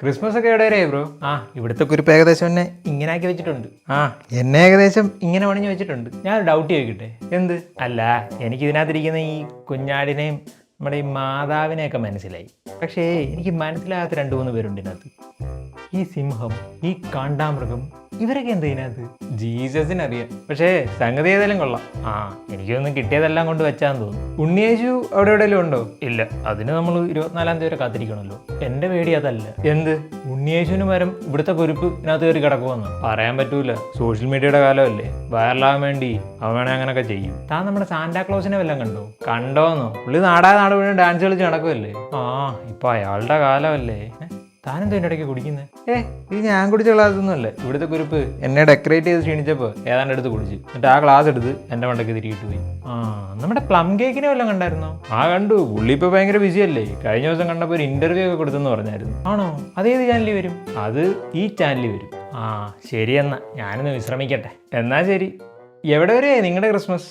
Christmas ഒക്കെ എവിടെ വരെയായി ബ്രോ? ഇവിടുത്തെ കുരിപ്പ് ഏകദേശം എന്നെ ഇങ്ങനെ ആക്കി വെച്ചിട്ടുണ്ട്. എന്നെ ഏകദേശം ഇങ്ങനെ പണിഞ്ഞു വെച്ചിട്ടുണ്ട്. ഞാൻ ഡൗട്ട് ചോദിക്കട്ടെ? എന്ത്? അല്ല, എനിക്ക് ഇതിനകത്തിരിക്കുന്ന ഈ കുഞ്ഞാടിനെയും നമ്മുടെ ഈ മാതാവിനെയൊക്കെ മനസ്സിലായി. പക്ഷേ എനിക്ക് മനസ്സിലാകാത്ത 2-3 പേരുണ്ട് ഇതിനകത്ത്. ഈ സിംഹം, ഈ കാണ്ടാമൃഗം, ഇവരൊക്കെ എന്താ ഇതിനകത്ത്? ജീസസിനറിയാം. പക്ഷേ സംഗതി ഏതായാലും കൊള്ളാം. എനിക്കൊന്നും കിട്ടിയതെല്ലാം കൊണ്ട് വെച്ചാന്ന് തോന്നുന്നു. ഉണ്ണിയേശു അവിടെ എവിടെയെങ്കിലും ഉണ്ടോ? ഇല്ല, അതിന് നമ്മൾ 24-ാം തീയതി വരെ കാത്തിരിക്കണമല്ലോ. എന്റെ പേടി അതല്ല. എന്ത്? ഉണ്ണിയേശുവിന് പകരം ഇവിടുത്തെ കുരിപ്പ് ഇതിനകത്ത് കയറി കിടക്കുമെന്ന് പറയാൻ പറ്റൂല. സോഷ്യൽ മീഡിയയുടെ കാലമല്ലേ, വൈറലാകാൻ വേണ്ടി അവൻ വേണേ അങ്ങനെയൊക്കെ ചെയ്യും. താൻ നമ്മുടെ സാന്റാക്ലോസിനെ വല്ലതും കണ്ടോ? കണ്ടോന്നോ? പുള്ളി നാടായ നാട് മുഴുവൻ ഡാൻസ് കളിച്ച് നടക്കുമല്ലേ. ഇപ്പൊ അയാളുടെ കാലമല്ലേ. താനെന്തോ എൻ്റെ ഇടയ്ക്ക് കുടിക്കുന്നത്? ഇത് ഞാൻ കുടിച്ച ഗ്ലാസ്സൊന്നുമല്ല. ഇവിടുത്തെ കുരിപ്പ് എന്നെ ഡെക്കറേറ്റ് ചെയ്ത് ക്ഷീണിച്ചപ്പോൾ ഏതാണ്ട് എടുത്ത് കുടിച്ച്, എന്നിട്ട് ആ ഗ്ലാസ് എടുത്ത് എൻ്റെ മണ്ടയ്ക്ക് തിരികിട്ട് പോയി. നമ്മുടെ പ്ലം കേക്കിനെ വല്ലതും കണ്ടായിരുന്നോ? കണ്ടു. പുള്ളി ഇപ്പോൾ ഭയങ്കര ബിസിയല്ലേ. കഴിഞ്ഞ ദിവസം കണ്ടപ്പോൾ ഒരു ഇന്റർവ്യൂ ഒക്കെ കൊടുത്തെന്ന് പറഞ്ഞായിരുന്നു. ആണോ? അതേത് ചാനലിൽ വരും? അത് ഈ ചാനലിൽ വരും. ശരി, എന്നാ ഞാനൊന്ന് വിശ്രമിക്കട്ടെ. എന്നാ ശരി. എവിടെ വരെ നിങ്ങളുടെ ക്രിസ്മസ്?